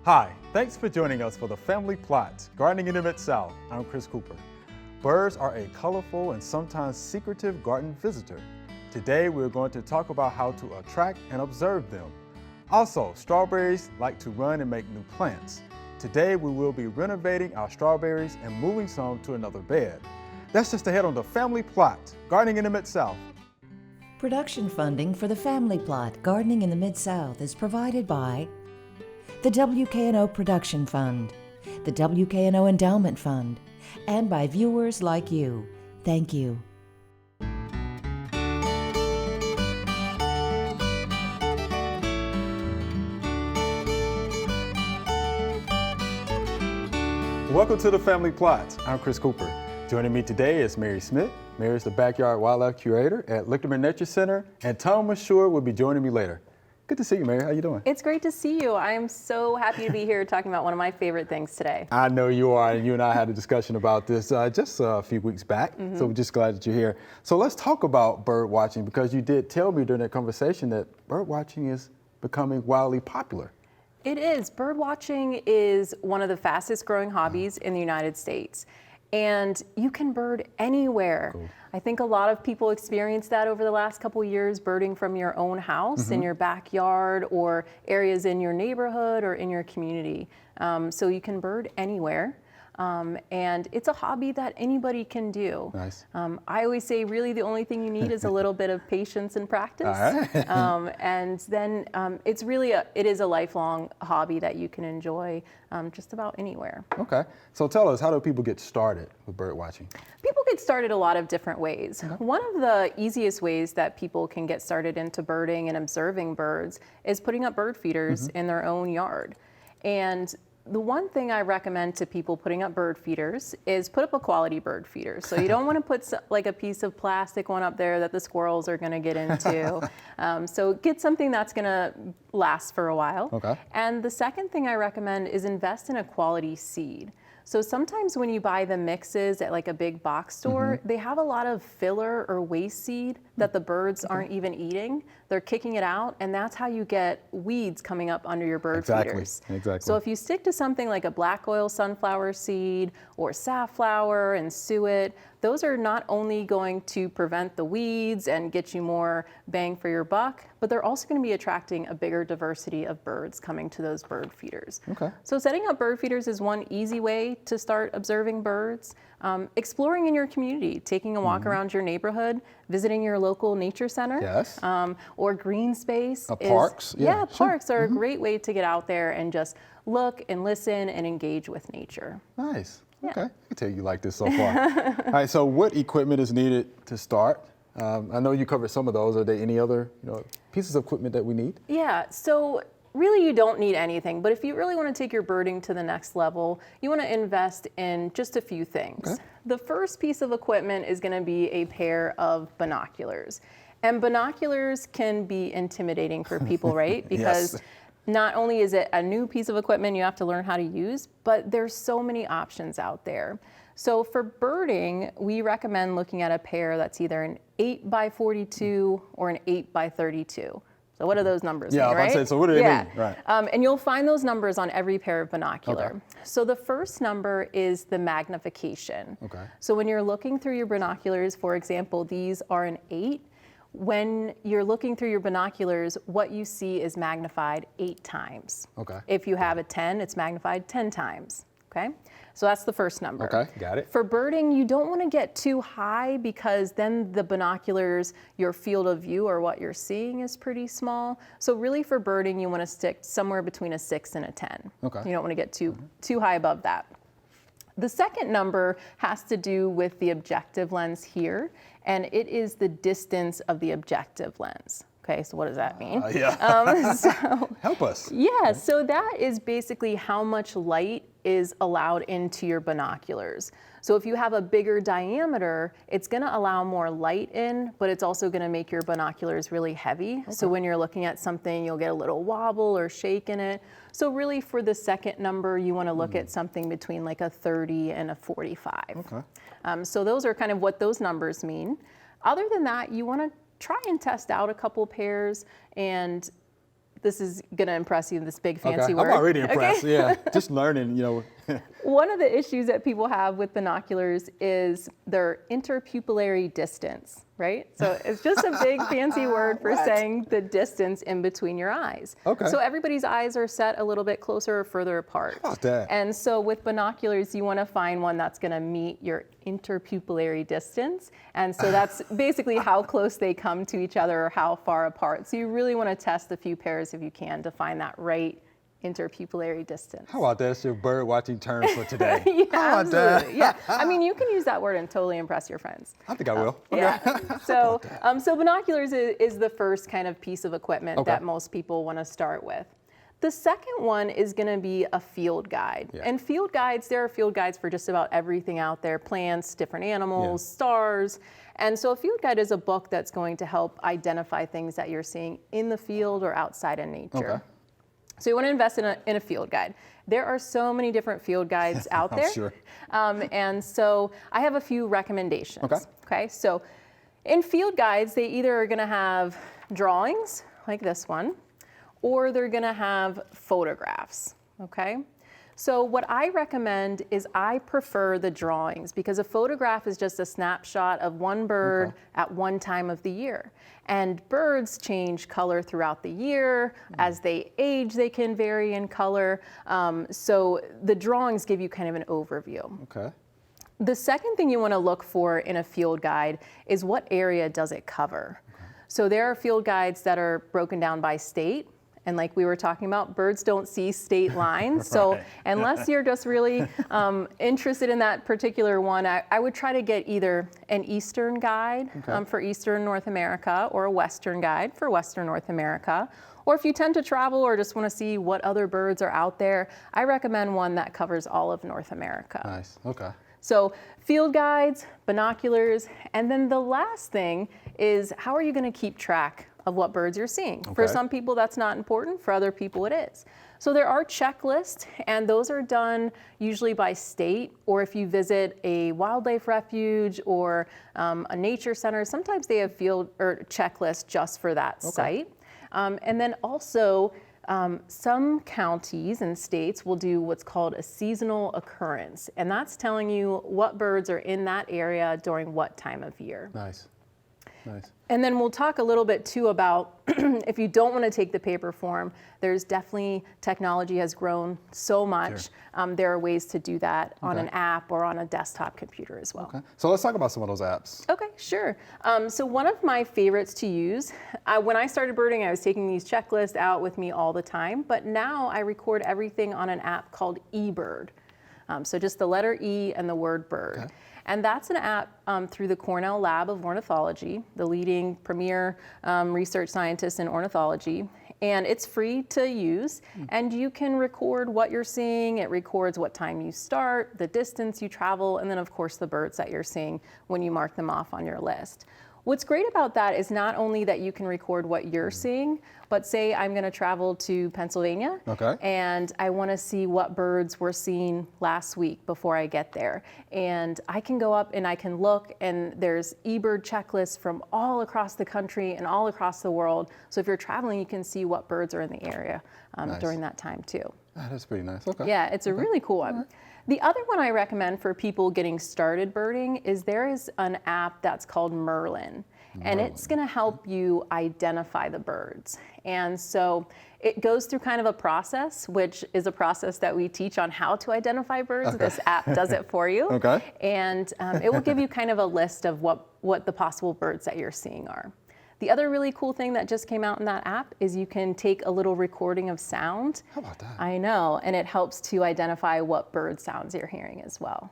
Hi, thanks for joining us for the Family Plot, Gardening in the Mid-South. I'm Chris Cooper. Birds are a colorful and sometimes secretive garden visitor. Today we're going to talk about how to attract and observe them. Also, strawberries like to run and make new plants. Today we will be renovating our strawberries and moving some to another bed. That's just ahead on the Family Plot, Gardening in the Mid-South. Production funding for the Family Plot, Gardening in the Mid-South is provided by the WKNO Production Fund, the WKNO Endowment Fund, and by viewers like you. Thank you. Welcome to the Family Plot. I'm Chris Cooper. Joining me today is Mary Smith. Mary is the Backyard Wildlife Curator at Lichterman Nature Center, and Tom Mashur will be joining me later. Good to see you, Mary. How you doing? It's great to see you. I am so happy to be here talking about one of my favorite things today. I know you are, and you and I had a discussion about this just a few weeks back, so we're just glad that you're here. So let's talk about bird watching, because you did tell me during that conversation that bird watching is becoming wildly popular. It is. Bird watching is one of the fastest growing hobbies in the United States. And you can bird anywhere. Cool. I think a lot of people experienced that over the last couple of years, birding from your own house, in your backyard, or areas in your neighborhood or in your community. So you can bird anywhere. And it's a hobby that anybody can do. Nice. I always say really the only thing you need is a little bit of patience and practice. All right. And then it is a lifelong hobby that you can enjoy just about anywhere. Okay. So tell us, how do people get started with bird watching? People get started a lot of different ways. Okay. One of the easiest ways that people can get started into birding and observing birds is putting up bird feeders in their own yard. And the one thing I recommend to people putting up bird feeders is put up a quality bird feeder. So you don't want to put like a piece of plastic one up there that the squirrels are going to get into. So get something that's going to last for a while. Okay. And the second thing I recommend is invest in a quality seed. So sometimes when you buy the mixes at like a big box store, they have a lot of filler or waste seed that the birds aren't even eating. They're kicking it out, and that's how you get weeds coming up under your bird feeders. Exactly. So if you stick to something like a black oil sunflower seed or safflower and suet, those are not only going to prevent the weeds and get you more bang for your buck, but they're also going to be attracting a bigger diversity of birds coming to those bird feeders. Okay. So setting up bird feeders is one easy way to start observing birds. Exploring in your community, taking a walk around your neighborhood, visiting your local nature center. Yes. Or green space. Parks. Yeah, sure. parks are a great way to get out there and just look and listen and engage with nature. Nice. Yeah. Okay. I can tell you like this so far. All right. So what equipment is needed to start? I know you covered some of those. Are there any other pieces of equipment that we need? Yeah, so really you don't need anything, but if you really want to take your birding to the next level, you want to invest in just a few things. Okay. The first piece of equipment is going to be a pair of binoculars. And binoculars can be intimidating for people, right? Because Yes. not only is it a new piece of equipment you have to learn how to use, but there's so many options out there. So for birding, we recommend looking at a pair that's either an 8x42 or an 8x32. So what do those numbers mean, I was about right? to say, so what do they mean? Right. And you'll find those numbers on every pair of binocular. Okay. So the first number is the magnification. Okay. So when you're looking through your binoculars, for example, these are an 8. When you're looking through your binoculars, what you see is magnified 8 times. Okay. If you have a 10, it's magnified 10 times. Okay? So that's the first number. Okay, got it. For birding, you don't want to get too high, because then the binoculars, your field of view or what you're seeing is pretty small. So really for birding, you want to stick somewhere between a 6 and a 10. Okay. You don't want to get too high above that. The second number has to do with the objective lens here, and it is the distance of the objective lens. Okay, so what does that mean? Help us. Yeah, so that is basically how much light is allowed into your binoculars. So if you have a bigger diameter, it's going to allow more light in, but it's also going to make your binoculars really heavy. Okay. So when you're looking at something, you'll get a little wobble or shake in it. So really for the second number, you want to look at something between like a 30 and a 45. Okay. So those are kind of what those numbers mean. Other than that, you want to try and test out a couple pairs and this is going to impress you, this big fancy Okay, word. I'm already impressed. Okay? Yeah, just learning, One of the issues that people have with binoculars is their interpupillary distance, right? So it's just a big fancy word for What? saying the distance in between your eyes. Okay. So everybody's eyes are set a little bit closer or further apart. How about that? And so with binoculars, you want to find one that's going to meet your interpupillary distance. And so that's basically how close they come to each other or how far apart. So you really want to test a few pairs if you can to find that right interpupillary distance. How about that? That's your bird watching term for today. Yeah, How about that? absolutely. Yeah, I mean, you can use that word and totally impress your friends. I think I will. Yeah. So binoculars is the first kind of piece of equipment Okay. that most people want to start with. The second one is going to be a field guide. Yeah. And field guides, there are field guides for just about everything out there, plants, different animals, stars. And so a field guide is a book that's going to help identify things that you're seeing in the field or outside in nature. Okay. So you want to invest in a field guide. There are so many different field guides out I'm there. sure. And so I have a few recommendations. Okay. So in field guides, they either are going to have drawings like this one, or they're going to have photographs. Okay. So what I recommend is I prefer the drawings because a photograph is just a snapshot of one bird at one time of the year. And birds change color throughout the year. As they age, they can vary in color. So the drawings give you kind of an overview. Okay. The second thing you want to look for in a field guide is what area does it cover? So there are field guides that are broken down by state. And like we were talking about, birds don't see state lines. So unless you're just really interested in that particular one, I would try to get either an Eastern guide for Eastern North America or a Western guide for Western North America. Or if you tend to travel or just want to see what other birds are out there, I recommend one that covers all of North America. Nice. Okay. So field guides, binoculars, and then the last thing is how are you going to keep track of what birds you're seeing? For Okay. some people that's not important, for other people it is. So there are checklists, and those are done usually by state, or if you visit a wildlife refuge or a nature center, sometimes they have field or checklists just for that site. And then also some counties and states will do what's called a seasonal occurrence, and that's telling you what birds are in that area during what time of year. Nice. Nice. And then we'll talk a little bit too about if you don't want to take the paper form, there's definitely technology has grown so much. There are ways to do that on an app or on a desktop computer as well. Okay. So let's talk about some of those apps. Okay, sure. So one of my favorites to use, when I started birding, I was taking these checklists out with me all the time, but now I record everything on an app called eBird. So just the letter E and the word bird. Okay. And that's an app through the Cornell Lab of Ornithology, the leading premier research scientists in ornithology. And it's free to use, and you can record what you're seeing. It records what time you start, the distance you travel, and then of course the birds that you're seeing when you mark them off on your list. What's great about that is not only that you can record what you're seeing, but say I'm going to travel to Pennsylvania and I want to see what birds were seen last week before I get there. And I can go up and I can look, and there's eBird checklists from all across the country and all across the world. So if you're traveling, you can see what birds are in the area during that time too. That's pretty nice. Okay. Yeah, it's a really cool one. The other one I recommend for people getting started birding is there is an app that's called Merlin. And it's going to help you identify the birds. And so it goes through kind of a process, which is a process that we teach on how to identify birds. This app does it for you. And it will give you kind of a list of what the possible birds that you're seeing are. The other really cool thing that just came out in that app is you can take a little recording of sound. How about that? I know, and it helps to identify what bird sounds you're hearing as well.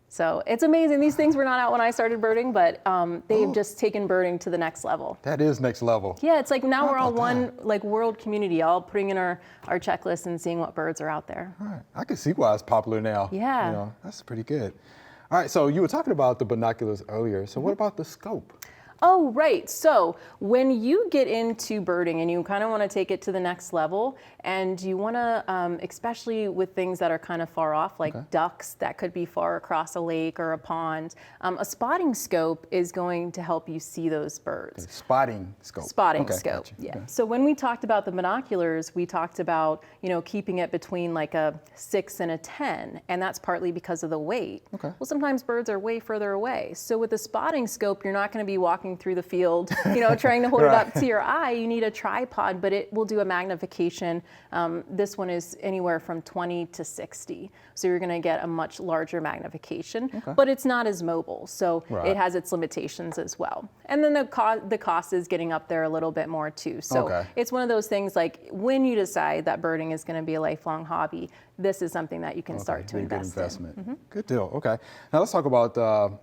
So it's amazing. These things were not out when I started birding, but they've just taken birding to the next level. That is next level. Yeah, it's like now we're all one like world community, all putting in our checklist and seeing what birds are out there. All right. I can see why it's popular now. Yeah. You know, that's pretty good. All right, so you were talking about the binoculars earlier. So what about the scope? Oh, right. So when you get into birding and you kind of want to take it to the next level, and you want to, especially with things that are kind of far off, like ducks that could be far across a lake or a pond, a spotting scope is going to help you see those birds. Spotting scope. Spotting scope, gotcha. yeah. Okay. So when we talked about the binoculars, we talked about, keeping it between like a 6 and a 10, and that's partly because of the weight. Okay. Well, sometimes birds are way further away. So with the spotting scope, you're not going to be walking through the field, trying to hold it up to your eye. You need a tripod, but it will do a magnification. This one is anywhere from 20 to 60. So you're going to get a much larger magnification, but it's not as mobile. So it has its limitations as well. And then the cost is getting up there a little bit more too. So it's one of those things, like when you decide that birding is going to be a lifelong hobby, this is something that you can start to invest good investment. in. Good deal. Okay. Now let's talk about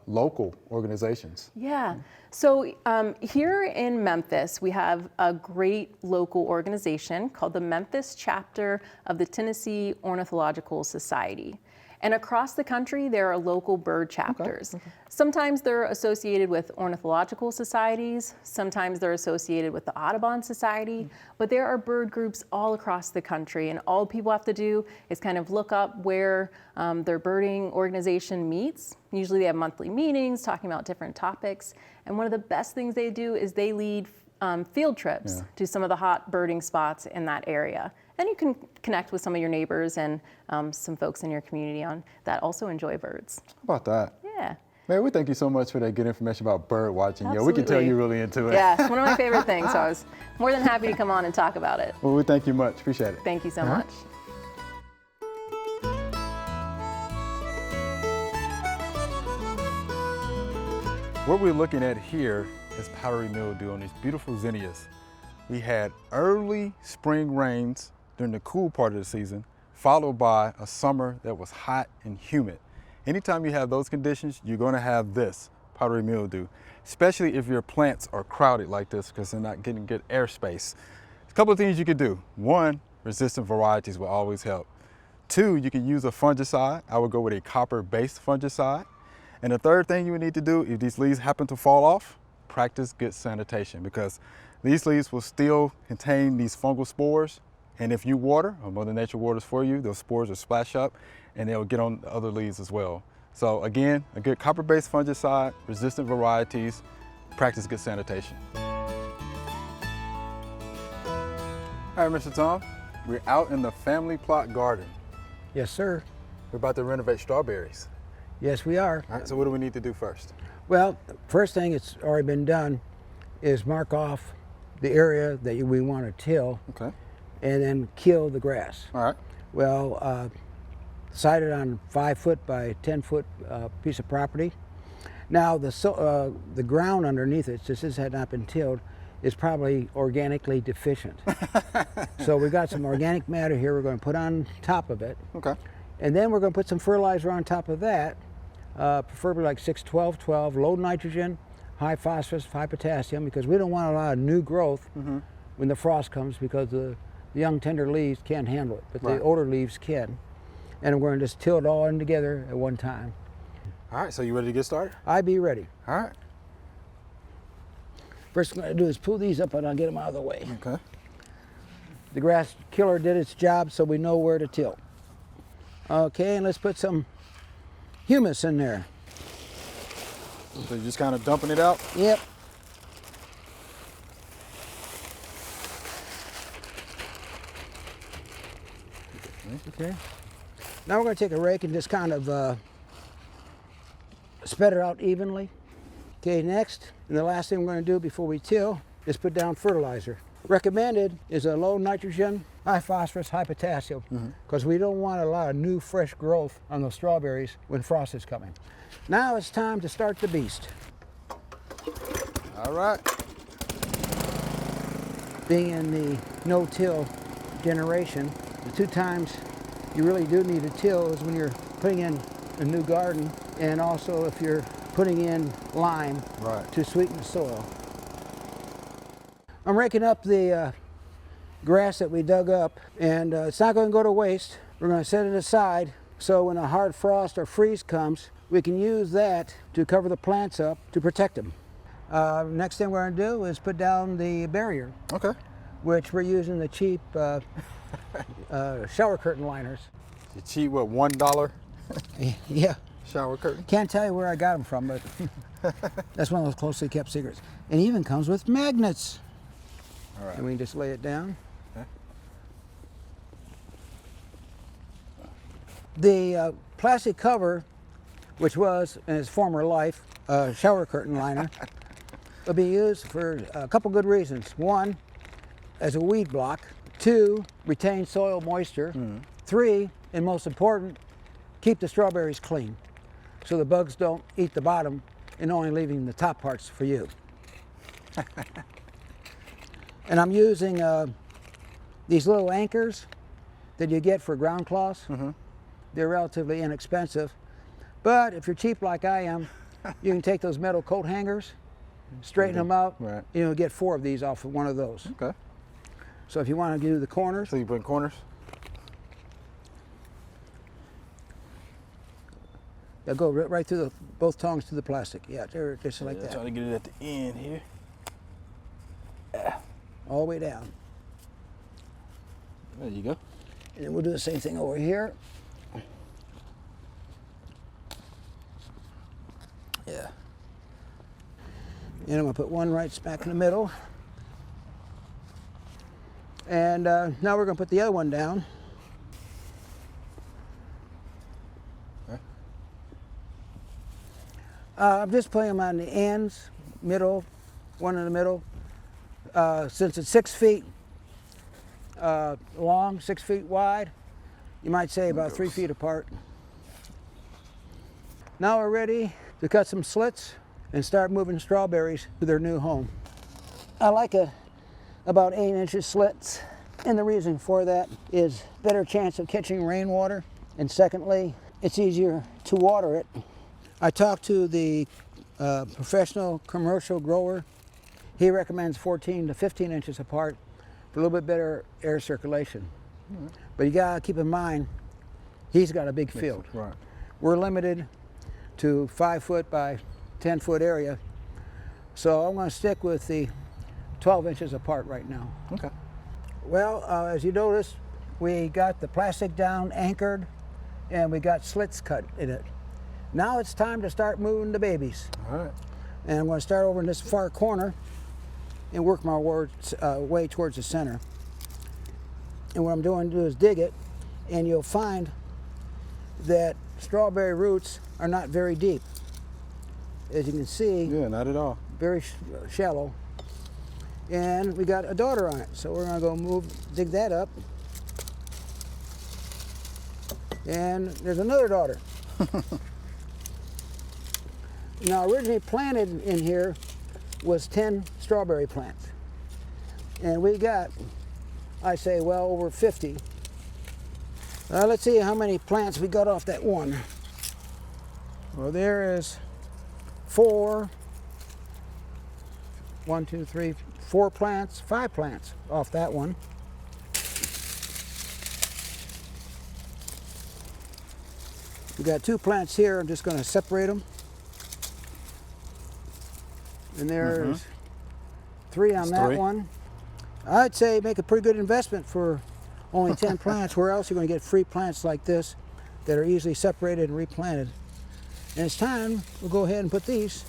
local organizations. Yeah. So here in Memphis, we have a great local organization called the Memphis Chapter of the Tennessee Ornithological Society. And across the country, there are local bird chapters. Sometimes they're associated with ornithological societies, sometimes they're associated with the Audubon Society, but there are bird groups all across the country, and all people have to do is kind of look up where their birding organization meets. Usually they have monthly meetings talking about different topics, and one of the best things they do is they lead field trips to some of the hot birding spots in that area. And you can connect with some of your neighbors and some folks in your community that also enjoy birds. How about that? Yeah. Man, we thank you so much for that good information about bird watching. Absolutely. Yeah, we can tell you're really into it. Yeah, it's one of my favorite things, so I was more than happy to come on and talk about it. Well, we thank you much. Appreciate it. Thank you so much. What we're looking at here is powdery mildew on these beautiful zinnias. We had early spring rains during the cool part of the season, followed by a summer that was hot and humid. Anytime you have those conditions, you're going to have this powdery mildew, especially if your plants are crowded like this because they're not getting good airspace. A couple of things you could do. One, resistant varieties will always help. Two, you can use a fungicide. I would go with a copper-based fungicide. And the third thing you would need to do, if these leaves happen to fall off, practice good sanitation, because these leaves will still contain these fungal spores. And if you water, or Mother Nature waters for you, those spores will splash up and they'll get on the other leaves as well. So again, a good copper-based fungicide, resistant varieties, practice good sanitation. All right, Mr. Tom, we're out in the family plot garden. Yes, sir. We're about to renovate strawberries. Yes, we are. All right, so what do we need to do first? Well, first thing that's already been done is mark off the area that we want to till, Okay. and then kill the grass. All right. Well, sited on 5 foot by 10 foot piece of property. Now the ground underneath it, since this had not been tilled, is probably organically deficient. So we've got some organic matter here we're going to put on top of it. Okay. And then we're going to put some fertilizer on top of that, preferably like 6-12-12, low nitrogen, high phosphorus, high potassium, because we don't want a lot of new growth when the frost comes, because the young tender leaves can't handle it, but the older leaves can. And we're going to just till it all in together at one time. All right, so you ready to get started? I be ready. All right. First thing I'm going to do is pull these up and I'll get them out of the way. Okay. The grass killer did its job, so we know where to till. Okay, and let's put some humus in there. So you're just kind of dumping it out? Yep. Okay. Now we're going to take a rake and just kind of spread it out evenly. Okay, next, and the last thing we're going to do before we till is put down fertilizer. Recommended is a low nitrogen, high phosphorus, high potassium, because we don't want a lot of new fresh growth on those strawberries when frost is coming. Now it's time to start the beast. All right. Being in the no-till generation, the 2 times you really do need a till is when you're putting in a new garden, and also if you're putting in lime to sweeten the soil. I'm raking up the grass that we dug up, and it's not going to go to waste. We're going to set it aside so when a hard frost or freeze comes, we can use that to cover the plants up to protect them. Next thing we're going to do is put down the barrier, Okay. which we're using the cheap shower curtain liners. You cheap, what, $1 Yeah, shower curtain? can't tell you where I got them from, but that's one of those closely kept secrets. It even comes with magnets. All right. And we can just lay it down. Okay. The plastic cover, which was in its former life a shower curtain liner, will be used for a couple good reasons. One, as a weed block. Two, retain soil moisture. Three, and most important, keep the strawberries clean so the bugs don't eat the bottom and only leaving the top parts for you. And I'm using these little anchors that you get for ground cloths. They're relatively inexpensive, but if you're cheap like I am, you can take those metal coat hangers, straighten them out, Right. you'll get 4 of these off of one of those. Okay. So if you want to do the corners, So you put in corners? they'll go right through both tongues to the plastic. Yeah, they're just like Yeah, that, try to get it at the end here. all the way down. There you go. And then we'll do the same thing over here. Yeah. And I'm going to put one right smack in the middle. And now we're going to put the other one down. Okay. I'm just putting them on the ends, middle, one in the middle. Since it's 6 feet long, 6 feet wide, you might say about 3 feet apart. Now we're ready to cut some slits and start moving strawberries to their new home. I like about 8-inch slits, and the reason for that is better chance of catching rainwater, and secondly, it's easier to water it. I talked to the professional commercial grower. He recommends 14 to 15 inches apart for a little bit better air circulation. But you gotta keep in mind, he's got a big field. Right. We're limited to 5 foot by 10 foot area. So I'm gonna stick with the 12 inches apart right now. Okay. Well, as you notice, we got the plastic down, anchored, and we got slits cut in it. Now it's time to start moving the babies. All right. And I'm gonna start over in this far corner and work my way towards the center. And what I'm going to do is dig it, and you'll find that strawberry roots are not very deep. As you can see, Yeah, not at all. very shallow. And we got a daughter on it, so we're gonna go dig that up. And there's another daughter. Now, originally planted in here was 10 strawberry plants. And we got, I say, well over 50. Let's see how many plants we got off that one. Well, there is 4, 1, 2, 3, 4 plants, 5 plants off that one. We got 2 plants here. I'm just going to separate them. And there's 3 on that 3. one. I'd say make a pretty good investment for only 10 plants. Where else are you going to get free plants like this that are easily separated and replanted? And it's time we'll go ahead and put these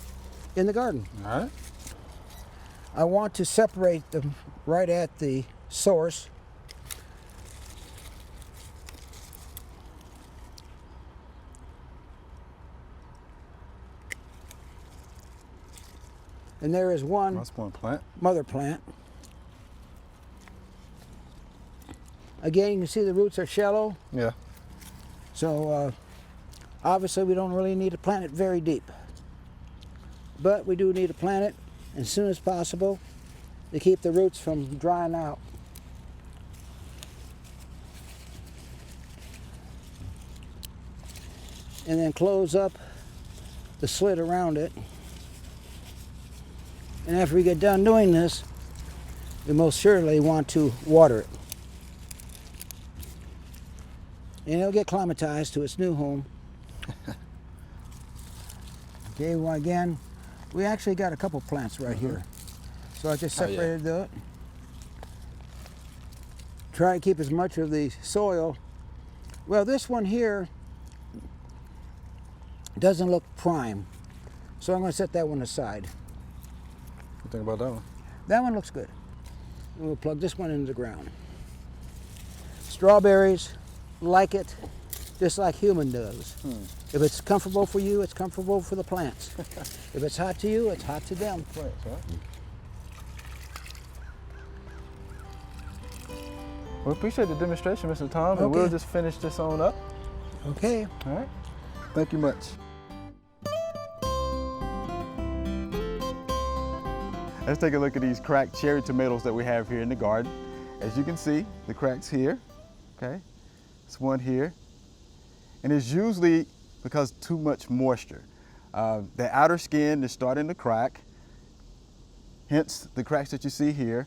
in the garden. All right. I want to separate them right at the source. And there is one That's one plant. mother plant. Again, you can see the roots are shallow, Yeah. so obviously we don't really need to plant it very deep. But we do need to plant it as soon as possible to keep the roots from drying out. And then close up the slit around it. And after we get done doing this, we most surely want to water it. And it'll get acclimatized to its new home. Okay, well again, We actually got a couple plants right here. So I just Oh, yeah. separated it. Try to keep as much of the soil. Well, this one here doesn't look prime. So I'm going to set that one aside. What do you think about that one? That one looks good. And we'll plug this one into the ground. Strawberries like it just like human does. If it's comfortable for you, it's comfortable for the plants. If it's hot to you, it's hot to them. Plants, right? We appreciate the demonstration, Mr. Tom, and we'll Okay. just finish this on up. Okay. All right. Thank you much. Let's take a look at these cracked cherry tomatoes that we have here in the garden. As you can see, the cracks here, okay? There's one here. And it's usually because too much moisture. The outer skin is starting to crack, hence the cracks that you see here.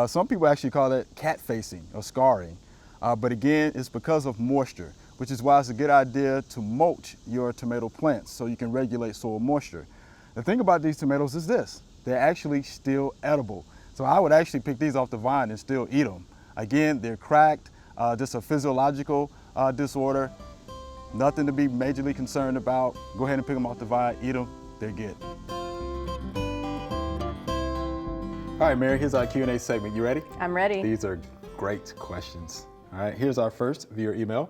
Some people actually call it cat facing or scarring. But again, it's because of moisture, which is why it's a good idea to mulch your tomato plants so you can regulate soil moisture. The thing about these tomatoes is this, they're actually still edible. So I would actually pick these off the vine and still eat them. Again, they're cracked, just a physiological disorder, nothing to be majorly concerned about. Go ahead and pick them off the vine, eat them, they're good. All right, Mary, here's our Q&A segment. You ready? I'm ready. These are great questions. All right, here's our first via email.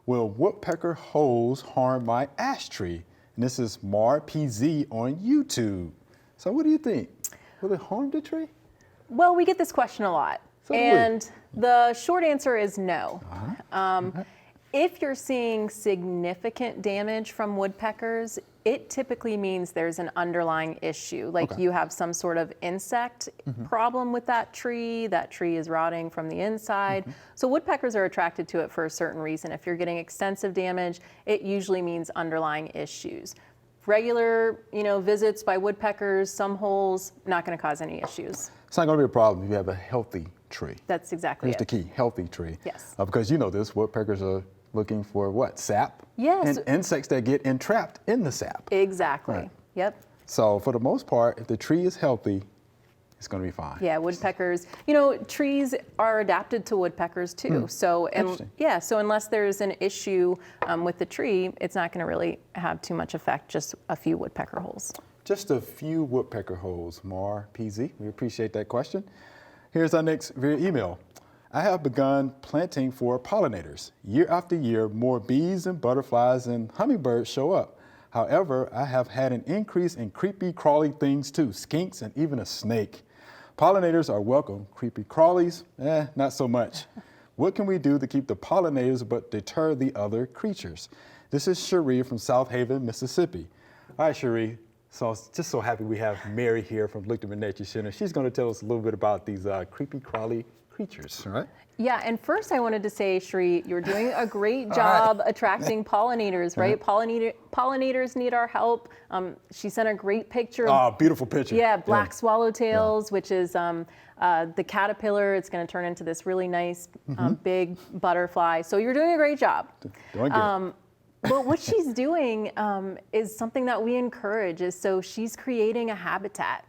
Will woodpecker holes harm my ash tree? And this is Mar PZ on YouTube. So what do you think? Will it harm the tree? Well, we get this question a lot. So do we. And the short answer is no. If you're seeing significant damage from woodpeckers, it typically means there's an underlying issue, like Okay. you have some sort of insect problem with that tree is rotting from the inside. So woodpeckers are attracted to it for a certain reason. If you're getting extensive damage, it usually means underlying issues. Regular, visits by woodpeckers, some holes, not going to cause any issues. It's not going to be a problem if you have a healthy tree. That's exactly Here's it. the key, healthy tree. Yes. Because you know this, woodpeckers are looking for what? Sap? Yes. And insects that get entrapped in the sap. Exactly. Right. Yep. So for the most part, if the tree is healthy, it's going to be fine. Yeah, woodpeckers. Trees are adapted to woodpeckers too. So, Interesting. so unless there's an issue with the tree, it's not going to really have too much effect. Just a few woodpecker holes. Just a few woodpecker holes, Mar PZ. We appreciate that question. Here's our next via email. I have begun planting for pollinators. Year after year, more bees and butterflies and hummingbirds show up. However, I have had an increase in creepy, crawly things too, skinks and even a snake. Pollinators are welcome. Creepy crawlies, not so much. What can we do to keep the pollinators but deter the other creatures? This is Cherie from South Haven, Mississippi. All right, Cherie. So just so happy we have Mary here from Lichterman Nature Center. She's going to tell us a little bit about these creepy crawly creatures, all right? Yeah, and first I wanted to say, Shri, you're doing a great job attracting pollinators, right? Pollinators need our help. She sent a great picture. Oh, beautiful picture. Yeah, black swallowtails, which is the caterpillar. It's going to turn into this really nice big butterfly. So you're doing a great job. Doing good. But what she's doing is something that we encourage. So she's creating a habitat.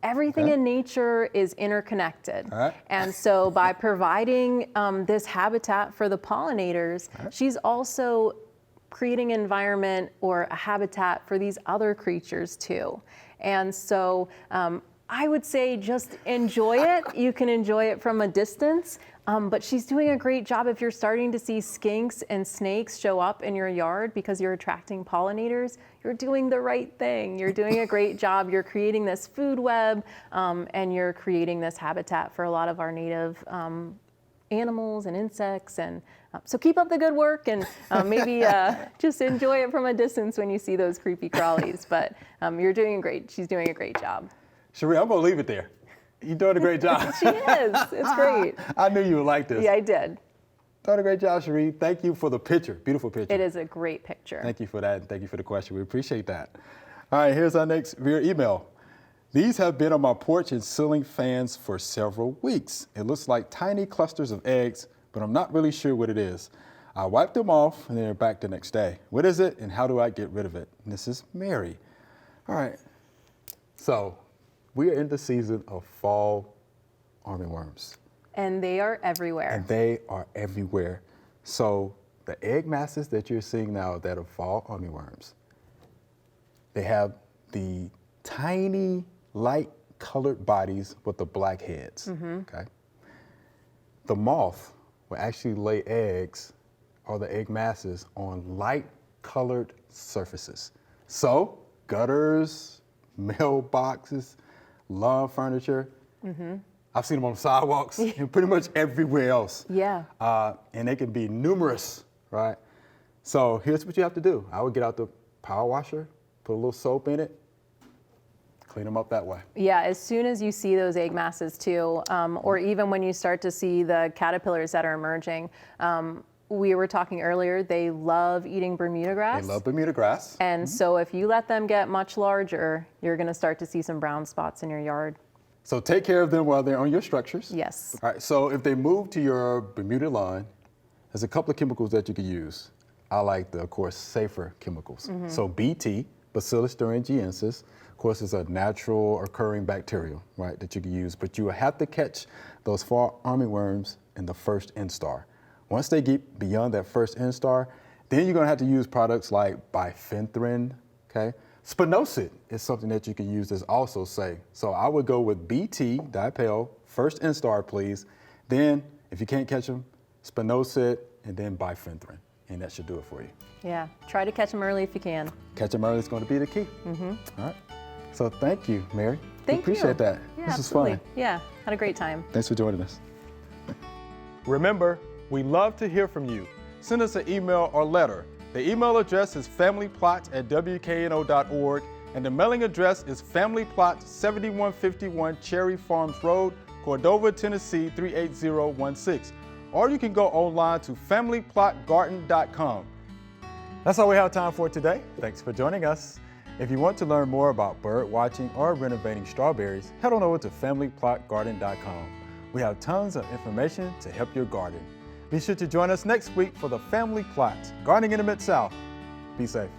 Everything in nature is interconnected. All right. And so by providing this habitat for the pollinators, she's also creating an environment or a habitat for these other creatures too. And so I would say just enjoy it. You can enjoy it from a distance. But she's doing a great job. If you're starting to see skinks and snakes show up in your yard because you're attracting pollinators, you're doing the right thing. You're doing a great job. You're creating this food web, and you're creating this habitat for a lot of our native animals and insects. And so keep up the good work, and maybe just enjoy it from a distance when you see those creepy crawlies. But you're doing great. She's doing a great job. Cherie, I'm going to leave it there. You're doing a great job. She is. It's great. I knew you would like this. Yeah, I did. Doing a great job, Cherie. Thank you for the picture. Beautiful picture. It is a great picture. Thank you for that, and thank you for the question. We appreciate that. All right, here's our next via email. These have been on my porch and ceiling fans for several weeks. It looks like tiny clusters of eggs, but I'm not really sure what it is. I wiped them off, and they're back the next day. What is it, and how do I get rid of it? And this is Mary. All right. So we are in the season of fall armyworms. And they are everywhere. And they are everywhere. So the egg masses that you're seeing now that are fall armyworms, they have the tiny light colored bodies with the black heads, okay? The moth will actually lay eggs or the egg masses on light colored surfaces. So gutters, mailboxes, lawn furniture, I've seen them on sidewalks and pretty much everywhere else. Yeah. And they can be numerous, right? So here's what you have to do. I would get out the power washer, put a little soap in it, clean them up that way. Yeah, as soon as you see those egg masses too, or even when you start to see the caterpillars that are emerging, we were talking earlier, they love eating Bermuda grass. They love Bermuda grass. And so if you let them get much larger, you're gonna start to see some brown spots in your yard. So take care of them while they're on your structures. Yes. All right, so if they move to your Bermuda lawn, there's a couple of chemicals that you could use. I like the, of course, safer chemicals. So BT, Bacillus thuringiensis, of course, is a natural occurring bacterium, right, that you can use, but you will have to catch those fall armyworms in the first instar. Once they get beyond that first instar, then you're gonna have to use products like bifenthrin, okay? Spinosad is something that you can use that's also safe. So I would go with BT, dipel, first instar, please. Then, if you can't catch them, Spinosad, and then bifenthrin, and that should do it for you. Yeah, try to catch them early if you can. Catch them early is going to be the key. All right. So thank you, Mary. Thank we you. appreciate that. Yeah, This absolutely. was fun. Yeah, had a great time. Thanks for joining us. Remember, we love to hear from you. Send us an email or letter. The email address is familyplot@wkno.org, and the mailing address is Family Plot, 7151 Cherry Farms Road, Cordova, Tennessee 38016. Or you can go online to familyplotgarden.com. That's all we have time for today. Thanks for joining us. If you want to learn more about bird watching or renovating strawberries, head on over to familyplotgarden.com. We have tons of information to help your garden. Be sure to join us next week for the Family Plot, Gardening in the Mid-South. Be safe.